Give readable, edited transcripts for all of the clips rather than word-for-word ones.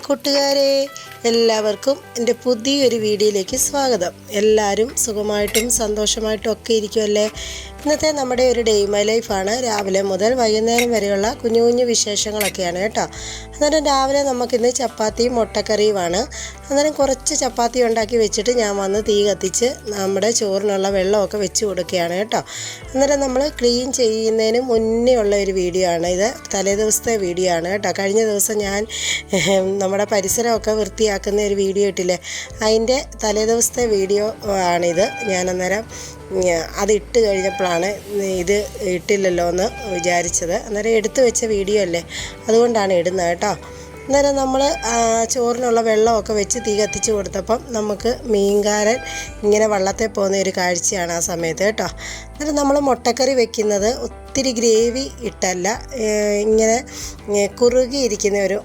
കൂട്ടുകാരെ എല്ലാവർക്കും എൻ്റെ പുതിയൊരു വീഡിയോയിലേക്ക് സ്വാഗതം. എല്ലാവരും സുഖമായിട്ടും സന്തോഷമായിട്ടും ഒക്കെ ഇരിക്കുമല്ലേ? ഇന്നത്തെ നമ്മുടെ ഒരു ഡേ മൈ ലൈഫാണ്. രാവിലെ മുതൽ വൈകുന്നേരം വരെയുള്ള കുഞ്ഞു കുഞ്ഞു വിശേഷങ്ങളൊക്കെയാണ് കേട്ടോ. അന്നേരം രാവിലെ നമുക്കിന്ന് ചപ്പാത്തിയും മുട്ടക്കറിയുമാണ്. അന്നേരം കുറച്ച് ചപ്പാത്തി ഉണ്ടാക്കി വെച്ചിട്ട് ഞാൻ വന്ന് തീ കത്തിച്ച് നമ്മുടെ ചോറിനുള്ള വെള്ളമൊക്കെ വെച്ച് കൊടുക്കുകയാണ് കേട്ടോ. അന്നേരം നമ്മൾ ക്ലീൻ ചെയ്യുന്നതിന് മുന്നേ ഉള്ള ഒരു വീഡിയോ ആണ് ഇത്. തലേ ദിവസത്തെ വീഡിയോ ആണ് കേട്ടോ. കഴിഞ്ഞ ദിവസം ഞാൻ നമ്മുടെ പരിസരമൊക്കെ വൃത്തിയാക്കുന്ന ഒരു വീഡിയോ ഇട്ടില്ലേ, അതിൻ്റെ തലേ ദിവസത്തെ വീഡിയോ ആണിത്. ഞാൻ അന്നേരം അതിട്ട് കഴിഞ്ഞപ്പോഴാണ് ഇത് ഇട്ടില്ലല്ലോ എന്ന് വിചാരിച്ചത്. അന്നേരം എടുത്തു വെച്ച വീഡിയോ അല്ലേ, അതുകൊണ്ടാണ് ഇടുന്നത് കേട്ടോ. അന്നേരം നമ്മൾ ചോറിനുള്ള വെള്ളമൊക്കെ വെച്ച് തീ കത്തിച്ച് കൊടുത്തപ്പം നമുക്ക് മീൻകാരൻ ഇങ്ങനെ വള്ളത്തെ പോകുന്ന ഒരു കാഴ്ചയാണ് ആ സമയത്ത് കേട്ടോ. അന്നേരം നമ്മൾ മുട്ടക്കറി വെക്കുന്നത് ഒത്തിരി ഗ്രേവി ഇട്ടല്ല, ഇങ്ങനെ കുറുകിയിരിക്കുന്ന ഒരു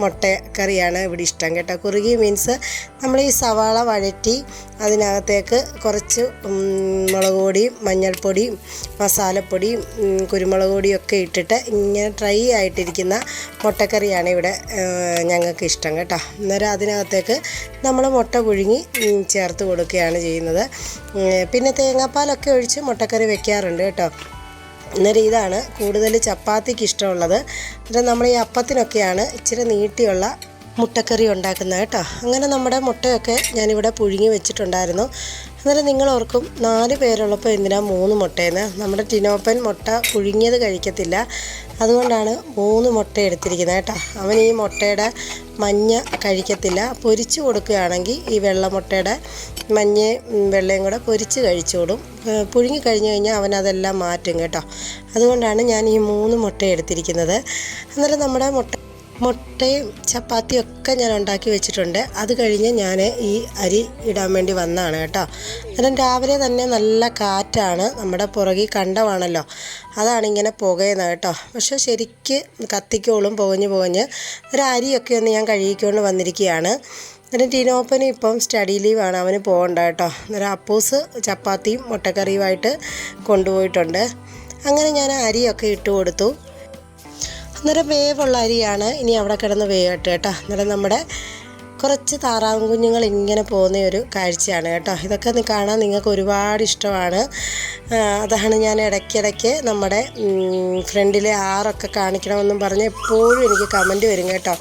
മുട്ടക്കറിയാണ് ഇവിടെ ഇഷ്ടം കേട്ടോ. കുറുകി മീൻസ് നമ്മൾ ഈ സവാള വഴറ്റി അതിനകത്തേക്ക് കുറച്ച് മുളക് പൊടിയും മഞ്ഞൾപ്പൊടിയും മസാലപ്പൊടിയും കുരുമുളക് പൊടിയും ഒക്കെ ഇട്ടിട്ട് ഇങ്ങനെ ഡ്രൈ ആയിട്ടിരിക്കുന്ന മുട്ടക്കറിയാണ് ഇവിടെ ഞങ്ങൾക്ക് ഇഷ്ടം കേട്ടോ. അന്നേരം അതിനകത്തേക്ക് നമ്മൾ മുട്ട പുഴുങ്ങി ചേർത്ത് കൊടുക്കുകയാണ് ചെയ്യുന്നത്. പിന്നെ തേങ്ങാപ്പാലൊക്കെ ഒഴിച്ച് മുട്ടക്കറി വെക്കാറുണ്ട് കേട്ടോ. അന്നേരം ഇതാണ് കൂടുതൽ ചപ്പാത്തിക്ക് ഇഷ്ടമുള്ളത്. അന്നേരം നമ്മൾ ഈ അപ്പത്തിനൊക്കെയാണ് ഇച്ചിരി നീട്ടിയുള്ള മുട്ടക്കറി ഉണ്ടാക്കുന്നത് കേട്ടോ. അങ്ങനെ നമ്മുടെ മുട്ടയൊക്കെ ഞാനിവിടെ പുഴുങ്ങി വെച്ചിട്ടുണ്ടായിരുന്നു. അന്നേരം നിങ്ങൾ ഓർക്കും 4 പേരുള്ളപ്പോൾ എന്തിനാ 3 മുട്ടയെന്ന്. നമ്മുടെ ടിനോപ്പൻ മുട്ട പുഴുങ്ങിയത് കഴിക്കത്തില്ല, അതുകൊണ്ടാണ് 3 മുട്ട എടുത്തിരിക്കുന്നത് കേട്ടോ. അവൻ ഈ മുട്ടയുടെ മഞ്ഞ കഴിക്കത്തില്ല. പൊരിച്ച് കൊടുക്കുകയാണെങ്കിൽ ഈ വെള്ള മുട്ടയുടെ മഞ്ഞയും വെള്ളയും കൂടെ പൊരിച്ച് കഴിച്ചോടും. പുഴുങ്ങി കഴിഞ്ഞ് കഴിഞ്ഞാൽ അവനതെല്ലാം മാറ്റും കേട്ടോ. അതുകൊണ്ടാണ് ഞാൻ ഈ 3 മുട്ട എടുത്തിരിക്കുന്നത്. അന്നേരം നമ്മുടെ മുട്ടയും ചപ്പാത്തിയും ഒക്കെ ഞാൻ ഉണ്ടാക്കി വെച്ചിട്ടുണ്ട്. അത് കഴിഞ്ഞ് ഞാൻ ഈ അരി ഇടാൻ വേണ്ടി വന്നതാണ് കേട്ടോ. അന്നേരം രാവിലെ തന്നെ നല്ല കാറ്റാണ്, നമ്മുടെ പുറകിൽ കണ്ടമാണല്ലോ, അതാണ് ഇങ്ങനെ പുകയുന്നത് കേട്ടോ. പക്ഷേ ശരിക്ക് കത്തിക്കോളും പുകഞ്ഞ്. ഒരു അരിയൊക്കെ ഒന്ന് ഞാൻ കഴുകിക്കൊണ്ട് വന്നിരിക്കുകയാണ്. അന്നേരം ടിനോപ്പന് ഇപ്പം സ്റ്റഡി ലീവാണ്, അവന് പോകണ്ട കേട്ടോ. അന്നേരം അപ്പൂസ് ചപ്പാത്തിയും മുട്ടക്കറിയുമായിട്ട് കൊണ്ടുപോയിട്ടുണ്ട്. അങ്ങനെ ഞാൻ അരിയൊക്കെ ഇട്ട് കൊടുത്തു. അന്നേരം വേവുള്ള അരിയാണ്, ഇനി അവിടെ കിടന്ന് വേവട്ടെ കേട്ടോ. അന്നേരം നമ്മുടെ കുറച്ച് താറാവും കുഞ്ഞുങ്ങൾ ഇങ്ങനെ പോകുന്ന ഒരു കാഴ്ചയാണ് കേട്ടോ. ഇതൊക്കെ കാണാൻ നിങ്ങൾക്ക് ഒരുപാട് ഇഷ്ടമാണ്. അതാണ് ഞാൻ ഇടയ്ക്കിടയ്ക്ക് നമ്മുടെ ഫ്രണ്ടിലെ ആറൊക്കെ കാണിക്കണമെന്നും പറഞ്ഞ് എപ്പോഴും എനിക്ക് കമൻറ്റ് വരും കേട്ടോ.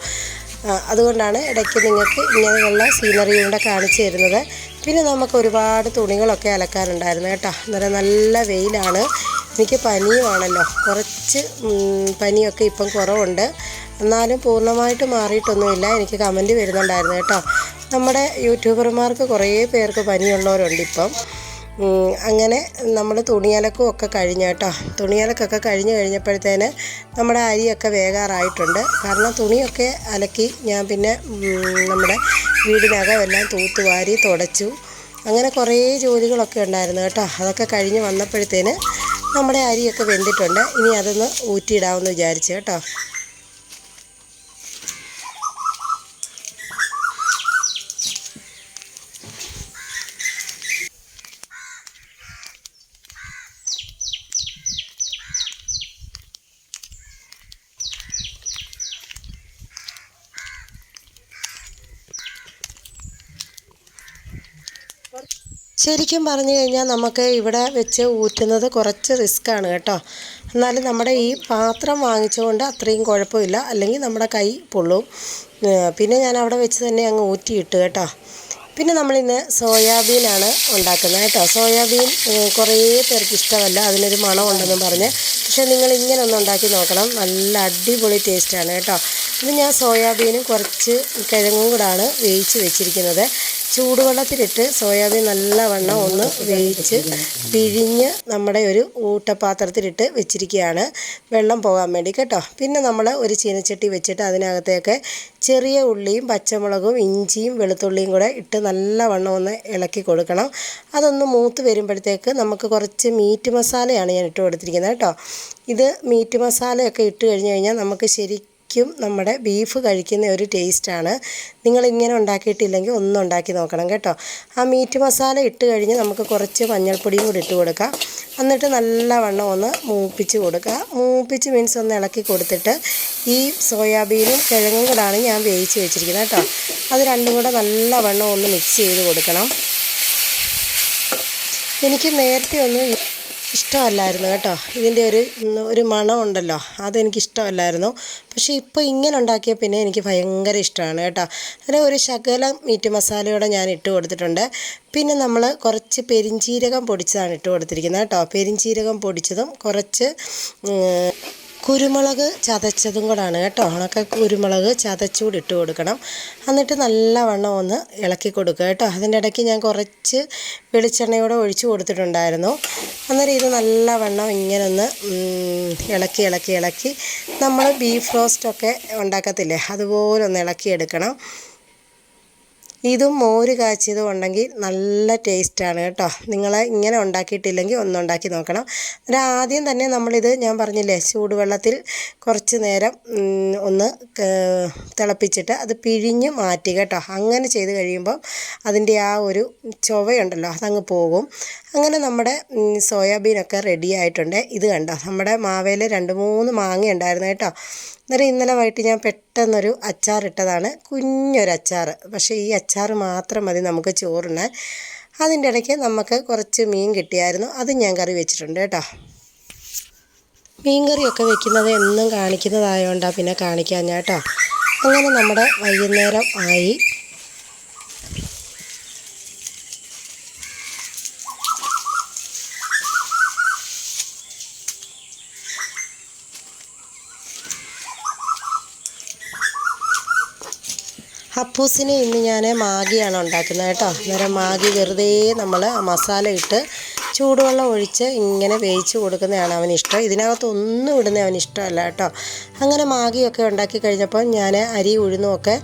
അതുകൊണ്ടാണ് ഇടയ്ക്ക് നിങ്ങൾക്ക് ഇങ്ങനെയുള്ള സീനറിയുടെ കാണിച്ചു തരുന്നത്. പിന്നെ നമുക്ക് ഒരുപാട് തുണികളൊക്കെ അലക്കാനുണ്ടായിരുന്നു കേട്ടോ. അന്നേരം നല്ല വെയിലാണ്, എനിക്ക് പനിയുമാണല്ലോ, കുറച്ച് പനിയൊക്കെ ഇപ്പം കുറവുണ്ട്. എന്നാലും പൂർണ്ണമായിട്ട് മാറിയിട്ടൊന്നുമില്ല. എനിക്ക് കമൻറ്റ് വരുന്നുണ്ടായിരുന്നു കേട്ടോ. നമ്മുടെ യൂട്യൂബർമാർക്ക് കുറേ പേർക്ക് പനിയുള്ളവരുണ്ട് ഇപ്പം. അങ്ങനെ നമ്മൾ തുണിയലക്കും ഒക്കെ കഴിഞ്ഞ കേട്ടോ. തുണിയലക്കൊക്കെ കഴിഞ്ഞപ്പോഴത്തേന് നമ്മുടെ അരിയൊക്കെ വേകാറായിട്ടുണ്ട്. കാരണം തുണിയൊക്കെ അലക്കി ഞാൻ പിന്നെ നമ്മുടെ വീടിനകം എല്ലാം തൂത്തുവാരി തുടച്ചു. അങ്ങനെ കുറേ ജോലികളൊക്കെ ഉണ്ടായിരുന്നു കേട്ടോ. അതൊക്കെ കഴിഞ്ഞ് വന്നപ്പോഴത്തേന് നമ്മുടെ അരിയൊക്കെ വെന്തിട്ടുണ്ട്. ഇനി അതൊന്ന് ഊറ്റിയിടാമെന്ന് വിചാരിച്ചു കേട്ടോ. ശരിക്കും പറഞ്ഞു കഴിഞ്ഞാൽ നമുക്ക് ഇവിടെ വെച്ച് ഊറ്റുന്നത് കുറച്ച് റിസ്ക്കാണ് കേട്ടോ. എന്നാലും നമ്മുടെ ഈ പാത്രം വാങ്ങിച്ചുകൊണ്ട് അത്രയും കുഴപ്പമില്ല, അല്ലെങ്കിൽ നമ്മുടെ കൈ പൊള്ളും. പിന്നെ ഞാൻ അവിടെ വെച്ച് തന്നെ അങ്ങ് ഊറ്റിയിട്ട് കേട്ടോ. പിന്നെ നമ്മളിന്ന് സോയാബീനാണ് ഉണ്ടാക്കുന്നത് കേട്ടോ. സോയാബീൻ കുറേ പേർക്ക് ഇഷ്ടമല്ല, അതിനൊരു മണമുണ്ടെന്നും പറഞ്ഞ്. പക്ഷേ നിങ്ങൾ ഇങ്ങനെ ഒന്ന് ഉണ്ടാക്കി നോക്കണം, നല്ല അടിപൊളി ടേസ്റ്റാണ് കേട്ടോ. ഇത് ഞാൻ സോയാബീനും കുറച്ച് കിഴങ്ങും കൂടാണ് വേവിച്ച് വെച്ചിരിക്കുന്നത്. ചൂടുവെള്ളത്തിലിട്ട് സോയാബീൻ നല്ലവണ്ണം ഒന്ന് വേവിച്ച് പിഴിഞ്ഞ് നമ്മുടെ ഒരു ഊട്ടപാത്രത്തിലിട്ട് വെച്ചിരിക്കുകയാണ്, വെള്ളം പോകാൻ വേണ്ടി കേട്ടോ. പിന്നെ നമ്മൾ ഒരു ചീനച്ചട്ടി വെച്ചിട്ട് അതിനകത്തേക്ക് ചെറിയ ഉള്ളിയും പച്ചമുളകും ഇഞ്ചിയും വെളുത്തുള്ളിയും കൂടെ ഇട്ട് നല്ലവണ്ണം ഒന്ന് ഇളക്കി കൊടുക്കണം. അതൊന്ന് മൂത്ത് വരുമ്പോഴത്തേക്ക് നമുക്ക് കുറച്ച് മീറ്റ് മസാലയാണ് ഞാൻ ഇട്ട് കൊടുത്തിരിക്കുന്നത് കേട്ടോ. ഇത് മീറ്റ് മസാലയൊക്കെ ഇട്ട് കഴിഞ്ഞ് കഴിഞ്ഞാൽ നമുക്ക് ശരിക്കും ശരിക്കും നമ്മുടെ ബീഫ് കഴിക്കുന്ന ഒരു ടേസ്റ്റാണ്. നിങ്ങളിങ്ങനെ ഉണ്ടാക്കിയിട്ടില്ലെങ്കിൽ ഒന്നും ഉണ്ടാക്കി നോക്കണം കേട്ടോ. ആ മീറ്റ് മസാല ഇട്ട് കഴിഞ്ഞ് നമുക്ക് കുറച്ച് മഞ്ഞൾപ്പൊടിയും കൂടി ഇട്ട് കൊടുക്കാം. എന്നിട്ട് നല്ലവണ്ണം ഒന്ന് മൂപ്പിച്ച് കൊടുക്കുക. മൂപ്പിച്ച് മീൻസ് ഒന്ന് ഇളക്കി കൊടുത്തിട്ട് ഈ സോയാബീനും കിഴങ്ങും കൂടാണ് ഞാൻ വേവിച്ച് വെച്ചിരിക്കുന്നത് കേട്ടോ. അത് രണ്ടും കൂടെ നല്ലവണ്ണം ഒന്ന് മിക്സ് ചെയ്ത് കൊടുക്കണം. എനിക്ക് നേരത്തെ ഒന്നും ഇഷ്ടമല്ലായിരുന്നു കേട്ടോ. ഇതിൻ്റെ ഒരു മണമുണ്ടല്ലോ, അതെനിക്കിഷ്ടമല്ലായിരുന്നു. പക്ഷേ ഇപ്പോൾ ഇങ്ങനെ ഉണ്ടാക്കിയ പിന്നെ എനിക്ക് ഭയങ്കര ഇഷ്ടമാണ് കേട്ടോ. അതിൽ ഒരു ശകലം മീറ്റ് മസാലയോടെ ഞാൻ ഇട്ട് കൊടുത്തിട്ടുണ്ട്. പിന്നെ നമ്മൾ കുറച്ച് പെരിഞ്ചീരകം പൊടിച്ചതാണ് ഇട്ട് കൊടുത്തിരിക്കുന്നത് കേട്ടോ. പെരിഞ്ചീരകം പൊടിച്ചതും കുറച്ച് കുരുമുളക് ചതച്ചതും കൂടാണ് കേട്ടോ. ഉണക്ക കുരുമുളക് ചതച്ചുകൂടി ഇട്ട് കൊടുക്കണം. എന്നിട്ട് നല്ലവണ്ണം ഒന്ന് ഇളക്കി കൊടുക്കുക കേട്ടോ. അതിൻ്റെ ഇടയ്ക്ക് ഞാൻ കുറച്ച് വെളിച്ചെണ്ണയോടെ ഒഴിച്ച് കൊടുത്തിട്ടുണ്ടായിരുന്നു. അന്നേരം ഇത് നല്ലവണ്ണം ഇങ്ങനെ ഒന്ന് ഇളക്കി നമ്മൾ ബീഫ് റോസ്റ്റൊക്കെ ഉണ്ടാക്കത്തില്ലേ, അതുപോലെ ഒന്ന് ഇളക്കിയെടുക്കണം. ഇതും മോര് കാച്ചിയതും ഉണ്ടെങ്കിൽ നല്ല ടേസ്റ്റാണ് കേട്ടോ. നിങ്ങൾ ഇങ്ങനെ ഉണ്ടാക്കിയിട്ടില്ലെങ്കിൽ ഒന്നുണ്ടാക്കി നോക്കണം. ആദ്യം തന്നെ നമ്മളിത് ഞാൻ പറഞ്ഞില്ലേ, ചൂടുവെള്ളത്തിൽ കുറച്ച് നേരം ഒന്ന് തിളപ്പിച്ചിട്ട് അത് പിഴിഞ്ഞ് മാറ്റി കേട്ടോ. അങ്ങനെ ചെയ്ത് കഴിയുമ്പം അതിൻ്റെ ആ ഒരു ചൊവയുണ്ടല്ലോ അതങ്ങ് പോകും. അങ്ങനെ നമ്മുടെ സോയാബീനൊക്കെ റെഡി ആയിട്ടുണ്ട്. ഇത് കണ്ടോ, നമ്മുടെ മാവേൽ 2-3 മാങ്ങ ഉണ്ടായിരുന്നു കേട്ടോ. അന്നേരം ഇന്നലെ വൈകിട്ട് ഞാൻ പെട്ടെന്നൊരു അച്ചാറിട്ടതാണ്, കുഞ്ഞൊരച്ചാർ. പക്ഷേ ഈ അച്ചാർ മാത്രം മതി നമുക്ക് ചോറിനാൻ. അതിൻ്റെ ഇടയ്ക്ക് നമുക്ക് കുറച്ച് മീൻ കിട്ടിയായിരുന്നു, അത് ഞാൻ കറി വെച്ചിട്ടുണ്ട് കേട്ടോ. മീൻ കറിയൊക്കെ വെക്കുന്നത് എന്നും കാണിക്കുന്നതായതുകൊണ്ടാണ് പിന്നെ കാണിക്കാൻ കേട്ടോ. അങ്ങനെ നമ്മുടെ വൈകുന്നേരം ആയി. അപ്പൂസിന് ഇന്ന് ഞാൻ മാഗിയാണ് ഉണ്ടാക്കുന്നത് കേട്ടോ. അന്നേരം മാഗി വെറുതെ നമ്മൾ മസാല ഇട്ട് ചൂടുവെള്ളം ഒഴിച്ച് ഇങ്ങനെ വേവിച്ച് കൊടുക്കുന്നതാണ് അവനിഷ്ടം. ഇതിനകത്തൊന്നും ഇടുന്നത് അവനിഷ്ടമല്ല കേട്ടോ. അങ്ങനെ മാഗിയൊക്കെ ഉണ്ടാക്കി കഴിഞ്ഞപ്പോൾ ഞാൻ അരി ഉഴുന്നുമൊക്കെ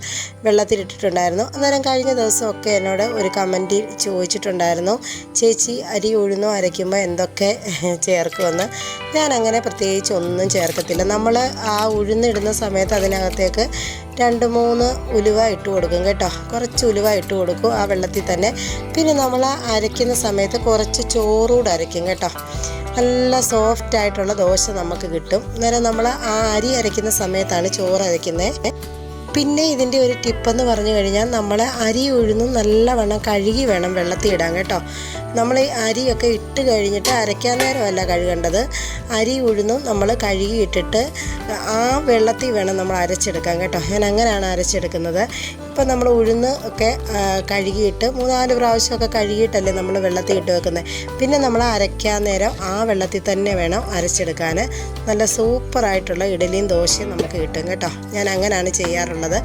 വെള്ളത്തിലിട്ടിട്ടുണ്ടായിരുന്നു. അന്നേരം കഴിഞ്ഞ ദിവസമൊക്കെ എന്നോട് ഒരു കമൻറ്റ് ചോദിച്ചിട്ടുണ്ടായിരുന്നു, ചേച്ചി അരി ഉഴുന്നോ അരയ്ക്കുമ്പോൾ എന്തൊക്കെ ചേർക്കുമെന്ന്. ഞാനങ്ങനെ പ്രത്യേകിച്ച് ഒന്നും ചേർക്കത്തില്ല. നമ്മൾ ആ ഉഴുന്നിടുന്ന സമയത്ത് അതിനകത്തേക്ക് 2-3 ഉലുവ ഇട്ട് കൊടുക്കും കേട്ടോ. കുറച്ച് ഉലുവ ഇട്ട് കൊടുക്കും ആ വെള്ളത്തിൽ തന്നെ. പിന്നെ നമ്മൾ അരയ്ക്കുന്ന സമയത്ത് കുറച്ച് ചോറൂടെ അരയ്ക്കും കേട്ടോ. നല്ല സോഫ്റ്റായിട്ടുള്ള ദോശ നമുക്ക് കിട്ടും. അന്നേരം നമ്മൾ ആ അരി അരയ്ക്കുന്ന സമയത്താണ് ചോറ് അരയ്ക്കുന്നത്. പിന്നെ ഇതിൻ്റെ ഒരു ടിപ്പെന്ന് പറഞ്ഞു കഴിഞ്ഞാൽ നമ്മൾ അരി ഉഴുന്നും നല്ലവണ്ണം കഴുകി വേണം വെള്ളത്തിൽ ഇടാൻ കേട്ടോ. നമ്മൾ ഈ അരിയൊക്കെ ഇട്ട് കഴിഞ്ഞിട്ട് അരയ്ക്കാൻ നേരമല്ല കഴുകേണ്ടത്. അരി ഉഴുന്നും നമ്മൾ കഴുകി ഇട്ടിട്ട് ആ വെള്ളത്തിൽ വേണം നമ്മൾ അരച്ചെടുക്കാൻ കേട്ടോ. ഞാൻ അങ്ങനെയാണ് അരച്ചെടുക്കുന്നത്. ഇപ്പം നമ്മൾ ഉഴുന്ന് ഒക്കെ കഴുകിയിട്ട് 3-4 പ്രാവശ്യമൊക്കെ കഴുകിയിട്ടല്ലേ നമ്മൾ വെള്ളത്തിൽ ഇട്ട് വെക്കുന്നത്. പിന്നെ നമ്മൾ അരയ്ക്കാൻ നേരം ആ വെള്ളത്തിൽ തന്നെ വേണം അരച്ചെടുക്കാൻ. നല്ല സൂപ്പറായിട്ടുള്ള ഇഡലിയും ദോശയും നമുക്ക് കിട്ടും കേട്ടോ. ഞാൻ അങ്ങനെയാണ് ചെയ്യാറുള്ളത്.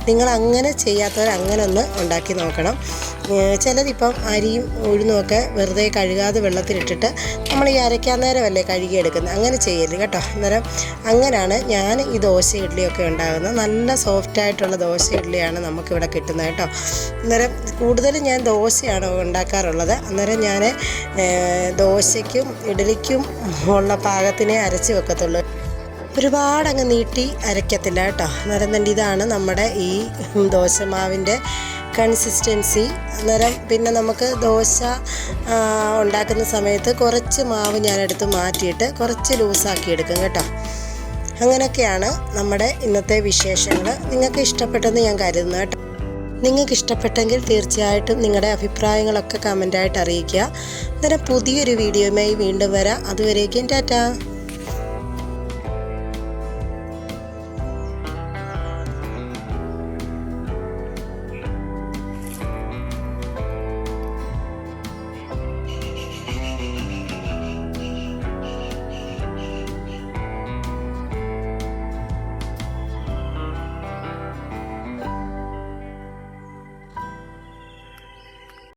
നിങ്ങൾ അങ്ങനെ ചെയ്യാത്തവർ അങ്ങനെ ഒന്ന് ഉണ്ടാക്കി നോക്കണം. ചിലരിപ്പം അരിയും ഉഴുന്നുമൊക്കെ വെറുതെ കഴുകാതെ വെള്ളത്തിലിട്ടിട്ട് നമ്മൾ ഈ അരയ്ക്കാൻ നേരമല്ലേ കഴുകിയെടുക്കുന്നത്. അങ്ങനെ ചെയ്യരുത് കേട്ടോ. അന്നേരം അങ്ങനെയാണ് ഞാൻ ഈ ദോശ ഇഡ്ഡലിയൊക്കെ ഉണ്ടാകുന്നത്. നല്ല സോഫ്റ്റായിട്ടുള്ള ദോശ ഇഡ്ഡലിയാണ് നമുക്കിവിടെ കിട്ടുന്നത് കേട്ടോ. അന്നേരം കൂടുതലും ഞാൻ ദോശയാണ് ഉണ്ടാക്കാറുള്ളത്. അന്നേരം ഞാൻ ദോശയ്ക്കും ഇഡ്ഡലിക്കും ഉള്ള പാകത്തിനെ അരച്ച് വെക്കത്തുള്ളൂ. ഒരുപാടങ്ങ് നീട്ടി അരയ്ക്കത്തില്ല കേട്ടോ. അന്നേരം തന്നെ ഇതാണ് നമ്മുടെ ഈ ദോശമാവിൻ്റെ കൺസിസ്റ്റൻസി. അന്നേരം പിന്നെ നമുക്ക് ദോശ ഉണ്ടാക്കുന്ന സമയത്ത് കുറച്ച് മാവ് ഞാനെടുത്ത് മാറ്റിയിട്ട് കുറച്ച് ലൂസാക്കി എടുക്കും കേട്ടോ. അങ്ങനെയൊക്കെയാണ് നമ്മുടെ ഇന്നത്തെ വിശേഷങ്ങൾ. നിങ്ങൾക്ക് ഇഷ്ടപ്പെട്ടെന്ന് ഞാൻ കരുതുന്നു കേട്ടോ. നിങ്ങൾക്ക് ഇഷ്ടപ്പെട്ടെങ്കിൽ തീർച്ചയായിട്ടും നിങ്ങളുടെ അഭിപ്രായങ്ങളൊക്കെ കമൻ്റായിട്ട് അറിയിക്കുക. അന്നേരം പുതിയൊരു വീഡിയോയുമായി വീണ്ടും വരാം. അതുവരേക്കും ടാറ്റാ.